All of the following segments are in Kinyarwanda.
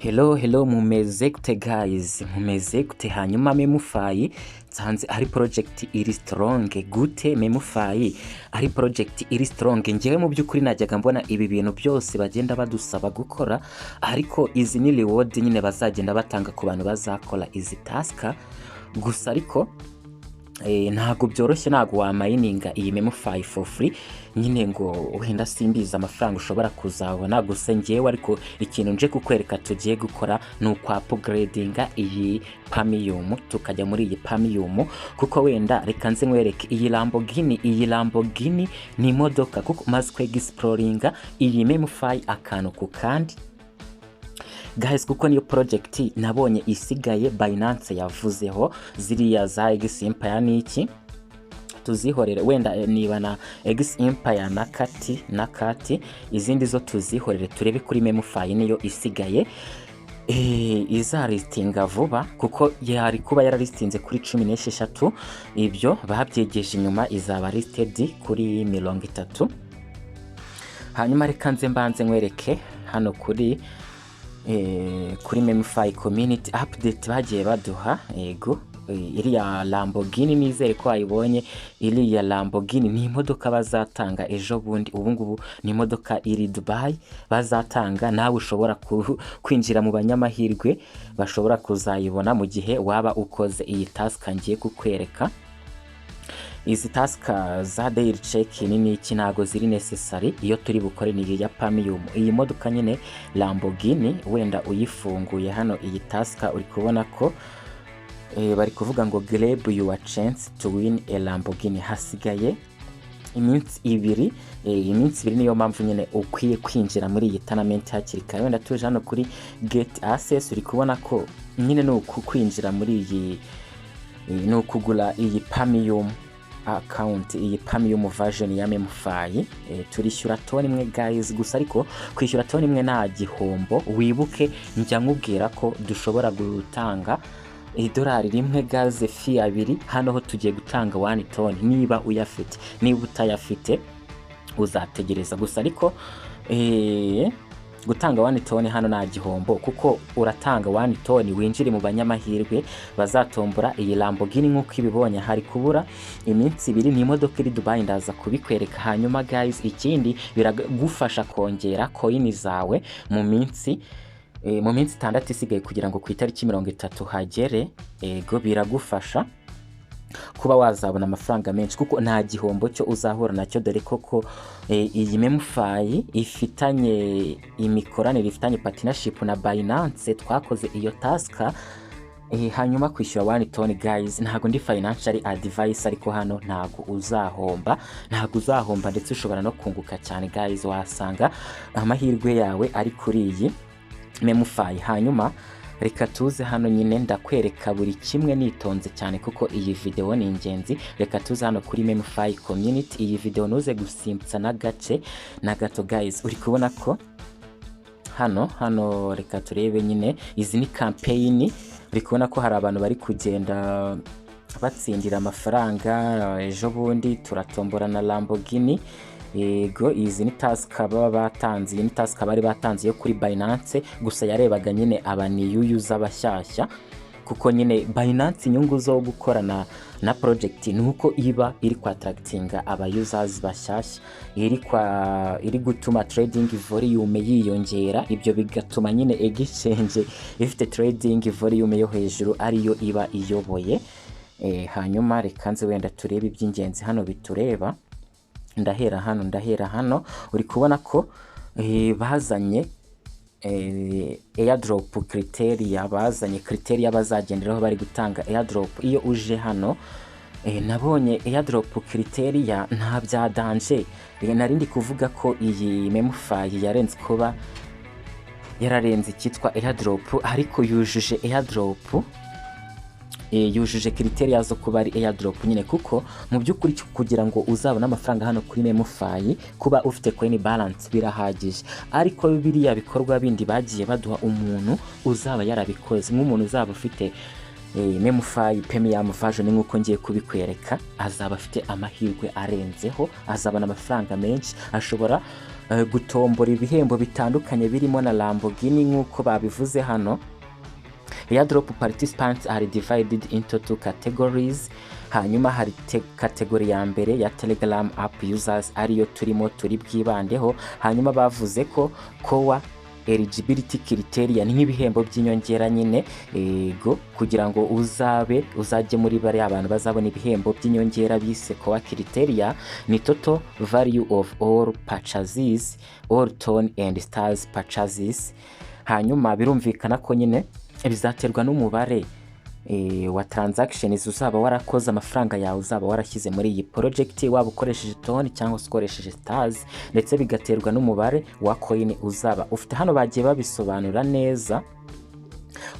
Hello mumeze gute guys, mumeze gute? Hanyuma Memefi nsanze ari project iri strong gute? Memefi ari project iri strong. Ngewe mu by'ukuri najyaga mbona ibi bintu byose bagenda badusaba gukora, ariko izi ni reward nyine bazagenda batanga ku bantu bazakora izi task gusa, ariko ntago byoroshye, ntago wamayininga iyi Memefi for free nyine ngo wenda simbiza amafaranga ushobora kuzabona. Gusa ngewe ariko ikintu nje kukwereka tugiye gukora ni ukwa upgradinga iyi Premium tukajya muri iyi Premium, kuko wenda reka nze nkwereke iyi Lamborghini ni imodoka, kuko maze kwexploringa iyi Memefi akantu ku kandi guys, kuko niyo project nabonye isigaye Binance yavuzeho. Ziriya za X Empire niki tuzihorere, wenda niba na X Empire na kati izindi zo tuzihorere, turebe kuri Memefi niyo isigaye izaristinga vuba, kuko yari kuba yaralistinze kuri 16. Ibyo babyegeje inyuma, izaba listed kuri 30. Hanyuma reka nze mbanze nkwereke hano kuri Memefi community update bagiye baduha. Yego, iriya Lamborghini nizere ko ayibonye. Iriya Lamborghini ni imodoka bazatanga ejo bundi, ubu ngubu ni imodoka iri Dubai bazatanga. Nawe ushobora kwinjira mu banyamahirwe bashobora kuzayibona mu gihe waba ukoze iyi task ngiye kukwereka. Izi task za daily check ni iki ntago ziri necessary, iyo turi bukore ni ya Premium. Iyi modoka nyine Lamborghini, wenda uyifunguye hano iyi task uri kubona ko bari kuvuga ngo grab your chance to win a Lamborghini. Hasigaye iminsi ibiri niyo mpamvu nyine ukwiye kwinjira muri iyi tournament hakiri kare. Wenda tuje hano kuri get access, uri kubona ko nyine no kwinjira muri iyi no kugura iyi Premium account, iyi Premium version ya Memefi. Turishyura toni imwe guys, gusa ariko kwishyura toni imwe nta gihombo. Wibuke njya nkubwira ko dushobora gutanga $1 rimwe gaze fee 2. Hano ho tugiye gutanga 1 toni niba uyafite, niba utayafite uzategereza. Gusa ariko gutanga 1 toni hano nta gihombo, kuko uratanga 1 toni winjire mu banyamahirwe bazatombora iyi Lamborghini. nk'uko ibibonye hari kubura iminsi 2, ni imodoka iri Dubai, ndaza kubikwereka. Hanyuma guys, ikindi biragufasha kongera coin zawe mu minsi 6 isigaye kugira ngo ku itariki 30 hagere. Ego, biragufasha kuba wazabona amafaranga menshi, kuko nta gihombo cyo uzahura nacyo, dore koko iyi Memefi ifitanye imikoranire, ifitanye partnership na Binance. Twakoze iyo task. Hanyuma kwishyura 1 toni guys, ntago ndi financial advice, ariko hano ntago uzahomba ndetse ushobora no kunguka cyane guys. Wasanga amahirwe yawe ari kuri iyi Memefi. Hanyuma reka tuze hano nyine ndakwereka buri kimwe nitonze cyane, kuko iyi video ni ingenzi. Reka tuze hano kuri Memefi community. Iyi video nuze gusimbutsa na gato guys. Uri kubona ko hano reka turebe nyine, izi ni campaign. Uri kubona ko hari abantu bari kugenda batsindira amafaranga. Ejo bundi turatombora na Lamborghini. Yego, izi ni task baba batanze, iyi ni task bari batanze yo kuri Binance, gusa yarebaga nyine abani user bashyashya, kuko nyine Binance inyungu zo gukorana na project nuko iba iri kwa attractinga aba users bashyashya, iri gutuma trading volume yiyongera. Ibyo bigatuma nyine exchange ifite trading volume yo hejuru ariyo iba iyoboye. Hanyuma reka nze wenda turebe iby'ingenzi hano bitureba. Ndahera hano uri kubona ko bazanye Airdrop criteria, bazanye criteria bazagenderaho bari gutanga Airdrop. Iyo uje hano nabonye Airdrop criteria nta bya danger. Narindi kuvuga ko iyi Memefi yarenze kuba yararenze cyitwa Airdrop, ariko yujuje Airdrop, yujuje criteria zo kuba ari Airdrop nyine, kuko mu by'ukuri kugira ngo uzabone amafaranga hano kuri Memefi, kuba ufite coin balance birahagije. Ariko biriya bikorwa bindi bagiye baduha umuntu uzaba yarabikoze, nk'umuntu uzaba ufite Memefi Premium version nk'uko ngiye kubikwereka, azaba afite amahirwe arenzeho, azabana amafaranga menshi. Ashobora gutombora ibihembo bitandukanye birimo na Lamborghini nk'uko babivuze hano. Airdrop participants are divided into 2 categories. Hanyuma hari kategori ya mbere ya Telegram app users ariyo turi bwibandeho. Hanyuma bavuze ko kowa eligibility criteria ni nk'ibihembo by'inyongera nyine kugira ngo uzajye muri bari abantu bazabona ibihembo by'inyongera bise kowa criteria ni total value of all purchases, all tone and stars purchases. Hanyuma birumvikana ko nyine bizaterwa n'umubare wa transactions uzaba warakoze, amafaranga yawe uzaba warashyize muri iyi project, waba ukoresheje tone cyangwa ukoresheje stars, ndetse bigaterwa n'umubare wa coin uzaba ufite. Hano bagiye babisobanura neza,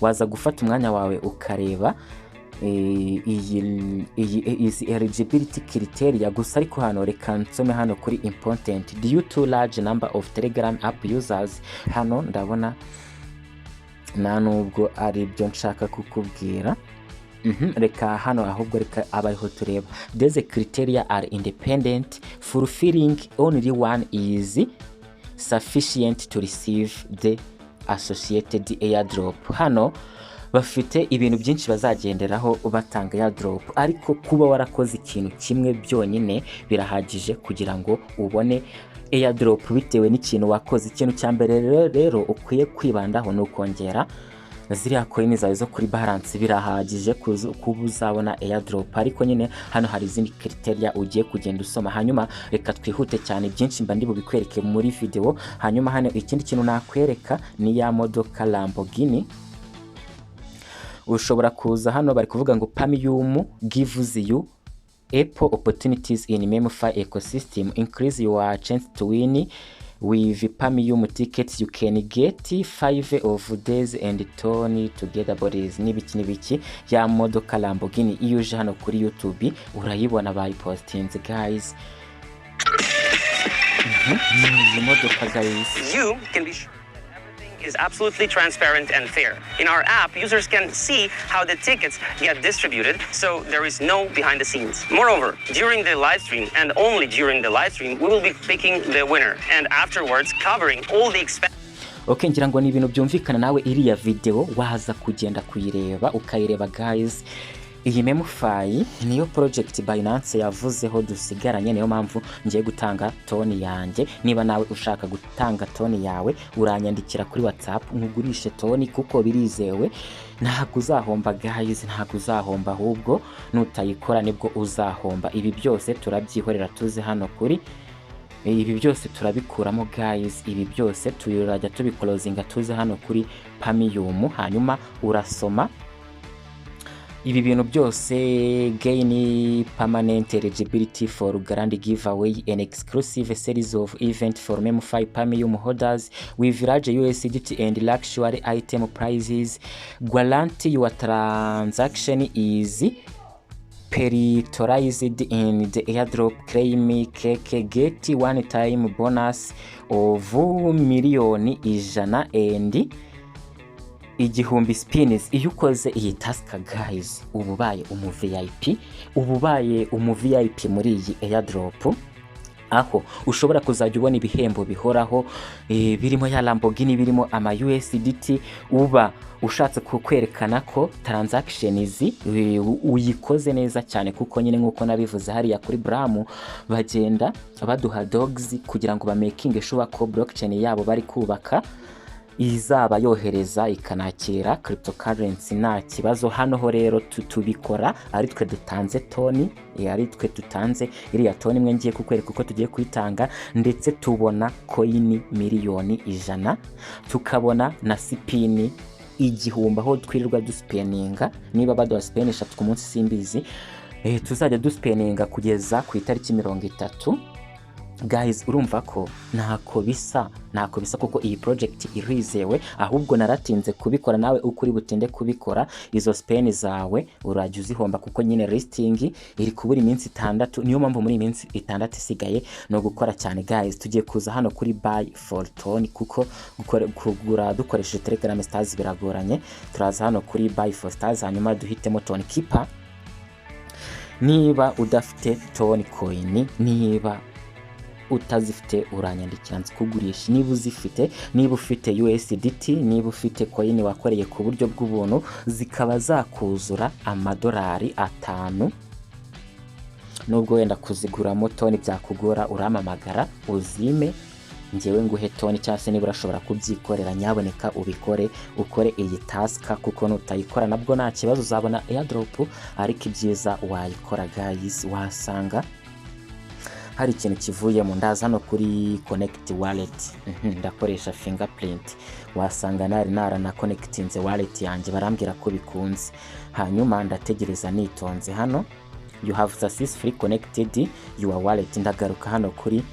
waza gufata umwanya wawe ukareba iyi eligibility criteria gusa. Ariko hano reka nsome hano kuri important due to large number of Telegram app users. Hano ndabona nta nubwo ari byo nshaka kukubwira. Reka hano ahubwo reka abariho tureba. These criteria are independent, fulfilling only one is sufficient to receive the associated airdrop. Hano bafite ibintu byinshi bazagenderaho batanga airdrop, ariko kuba warakoze ikintu kimwe byonyine birahagije kugira ngo ubone airdrop bitewe n'ikintu wakoze. Ikintu cya mbere rero ukwiye kwibandaho ni ukongera ziriya coin zawe zo kuri balance, birahagije kuba uzabona airdrop. Ariko nyine hano hari izindi criteria ugiye kugenda usoma. Hanyuma reka twihute cyane, byinshi mba ndi bubikwereke muri video. Hanyuma hano ikindi kintu nakwereka ni ya modoka Lamborghini. Ushobora kuza hano bari kuvuga ngo Premium gives you Apple opportunities in Memefi ecosystem, increase your chance to win with Premium tickets. You can get 5 of days and Tony together bodies. Nibiki ya modoka Lamborghini iyo uje hano kuri YouTube urayibona bayipostinze guys. Modoka guys, you can be sure is absolutely transparent and fair. In our app, users can see how the tickets get distributed, so there is no behind the scenes. Moreover, during the live stream, and only during the live stream, we will be picking the winner, and afterwards covering all the expenses. Okay, ngira ngo ni ibintu byumvikana nawe iriya video waza kugenda kuyireba ukayireba guys. Iyi Memefi niyo project Binance yavuzeho dusigaranye, niyo mpamvu ngiye gutanga toni yanjye. Niba nawe ushaka gutanga toni yawe uranyandikira kuri WhatsApp nkugurishe toni, kuko birizewe ntabwo uzahomba guys, ntabwo uzahomba, ahubwo nutayikora nibwo uzahomba. Ibi byose turabyihorera tuze hano kuri ibi byose turabikuramo guys, ibi byose turajya tubiclosinga tuze hano kuri Premium. Hanyuma urasoma ibi bintu byose, gain permanent eligibility for grand giveaway, an exclusive series of event for Memefi Premium holders with large USDT and luxury item prizes. Guarantee your transaction is prioritized in the airdrop. Claim cake, get one time bonus of $1,000,000 and igihumbi spins. Iyo ukoze iyi task guys ububaye umu VIP muri iyi airdrop, aho ushobora kuzajya ubona ibihembo bihoraho birimo ya Lamborghini, birimo ama USDT. Uba ushatse kukwerekana ko transactions uyikoze neza cyane, kuko nyine nkuko nabivuze hariya kuri Bramu bagenda baduha dogs kugira ngo ba making sure ko blockchain yabo bari kubaka izaba yohereza ikanakira cryptocurrency nta kibazo. Hano ho rero tubikora ari twe dutanze toni, ari twe dutanze iriya toni imwe ngiye kukwereka uko tugiye kwitanga, ndetse tubona coin $1,000,000, tukabona na spin 1000 aho twirirwa duspeninga. Niba baduha spin 3 ku munsi simbizi, tuzajya duspeninga kugeza ku itariki 30 guys. Urumva ko ntako bisa kuko iyi project irizewe, ahubwo naratinze kubikora. Nawe ukuri butinde kubikora, izo spin zawe urajya uzihomba, kuko nyine listing iri kubura iminsi 6. niyo mpamvu muri iminsi 6 isigaye no gukora cyane guys. Tugiye kuza hano kuri buy for tone, kuko kugura dukoresheje Telegram stars biragoranye. Turaza hano kuri buy for stars, hanyuma duhitemo tone keeper. Niba udafite tone coin, niba utazifite uranyandikira nzikugurisha. Niba uzifite, niba ufite USDT, niba ufite coin wakoreye ku buryo bw'ubuntu zikaba zakuzura amadolari 5, nubwo wenda kuziguramo toni byakugora uramamagara uzime njyewe nguhe toni, cyangwa se niba urashobora kubyikorera nyaboneka ubikore, ukore iyi task, kuko nutayikora nabwo nta kibazo uzabona airdrop, ariko ibyiza wayikora guys. Wasanga hari ikintu kivuyemo. Ndaza hano kuri connect wallet, ndakoresha fingerprint, wasanga na connectinze wallet yanjye, barambwira ko bikunze. Hanyuma ndategereza nitonze hano, you have successfully connected your wallet. Ndagaruka hano kuri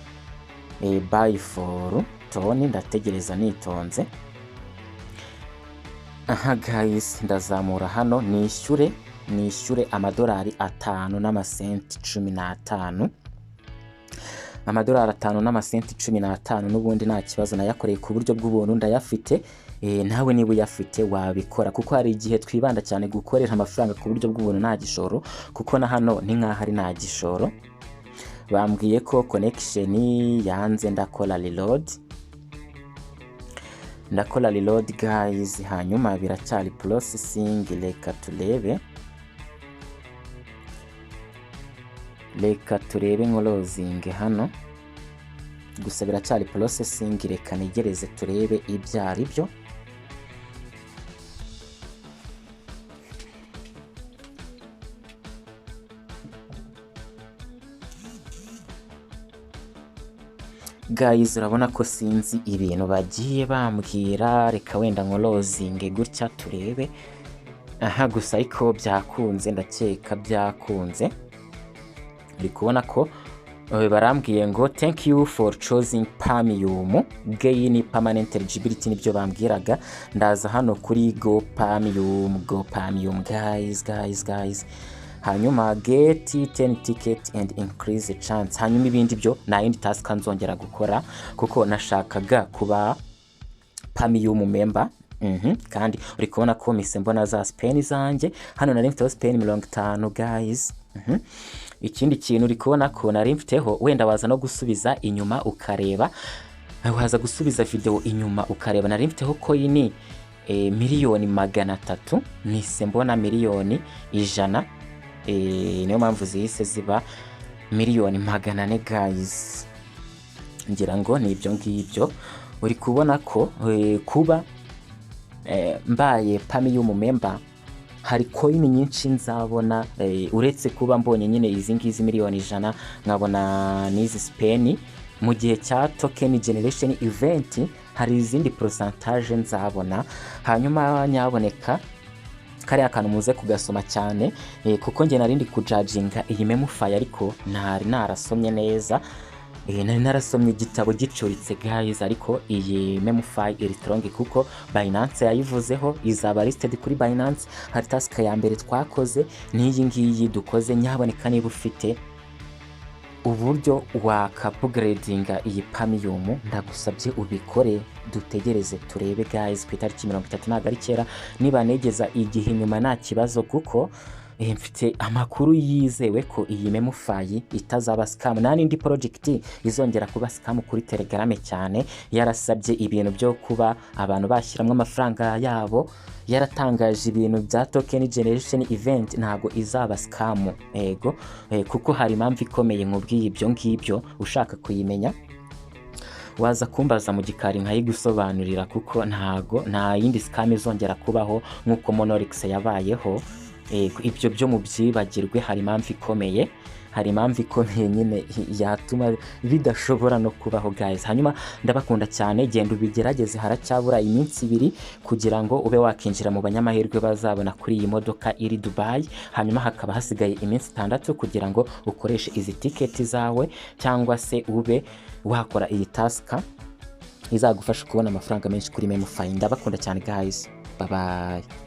buy for toni, ndategereza nitonze. Aha guys, ndazamura hano nishyure amadolari 5 n'amasenti 15. Amadolari 5 n'amasenti 15 n'ubundi nta kibazo, nayakoreye ku buryo bw'ubuntu, ndayafite. Nawe niba uyafite wabikora, kuko hari igihe twibanda cyane gukorera amafaranga ku buryo bw'ubuntu nta gishoro, kuko na hano ni nk'aho ari nta gishoro. Bambwiye ko connection yanze, ndakora reload guys. Hanyuma biracyari processing, reka turebe closing hano, gusa biracyari processing, reka negereze turebe ibyo ari byo. Guys, urabona ko sinzi ibintu bagiye bambwira, reka wenda closing gutya turebe. Aha gusa ariko byakunze, ndakeka byakunze. Uri kubona ko barambwiye ngo thank you for choosing Pamium, gain permanent eligibility, nibyo bambwiraga. Ndaza hano kuri go Pamium guys. Hanyuma get 10 ticket and increase the chance. Hanyuma ibindi byo na yindi task nzongera gukora, kuko nashakaga kuba Pamium member. Kandi uri kubona ko mise mbona za spend zanjye hano, nari mfiteho spend 50 guys. Ikindi kintu uri kubona ko nari mfiteho, wenda waza no gusubiza inyuma ukareba, waza gusubiza video inyuma ukareba, nari mfiteho coin miliyoni 300, mise mbona miliyoni 100. Niyo mpamvu zihise ziba miliyoni 400 guys. Ngira ngo ni ibyo ngibyo. Uri kubona ko kuba mbaye Pamium member hari coin nyinshi nzabona, uretse kuba mbonye nyine izi ngizi miliyoni 100, nkabona n'izi speni mu gihe cya token generation event, hari izindi percentage nzabona. Hanyuma nyaboneka kariya kantu muze kugasoma cyane, kuko nge narindi kujudginga iyi Memefi, ariko ntari narasomye neza. Nari narasomye igitabo gicuritse guys, ariko iyi Memefi iri strong, kuko Binance yayivuzeho, izaba listed kuri Binance. Hari task ya mbere twakoze n'iyi ngiyi dukoze. Nyaboneka niba ufite uburyo wakapugradinga iyi Pamium, ndagusabye ubikore, dutegereze turebe guys ku itariki 30 ntabwo ari kera. Niba negeza igihe inyuma nta kibazo, kuko mfite amakuru yizewe ko iyi Memefi itazaba scam. Nta n'indi project izongera kuba scam kuri Telegram cyane, yarasabye ibintu byo kuba abantu bashyiramo amafaranga yabo, yaratangaje ibintu bya token generation event, ntabwo izaba scam. Kuko hari impamvu ikomeye nkubwiye ibyo ngibyo. Ushaka kuyimenya waza kumbaza mu gikari nkayigusobanurira, kuko nta yindi scam izongera kubaho nk'uko Monolix yabayeho. Ibyo byo mu byibagirwe, hari impamvu ikomeye nyine yatuma bidashobora no kubaho guys. Hanyuma ndabakunda cyane, genda ubigerageze, haracyabura iminsi 2 kugira ngo ube wakinjira mu banyamahirwe bazabona kuri iyi modoka iri Dubai. Hanyuma hakaba hasigaye iminsi 6 kugira ngo ukoreshe izi ticket zawe, cyangwa se ube wakora iyi task izagufasha kubona amafaranga menshi kuri Memefi. Ndabakunda cyane guys, bye bye.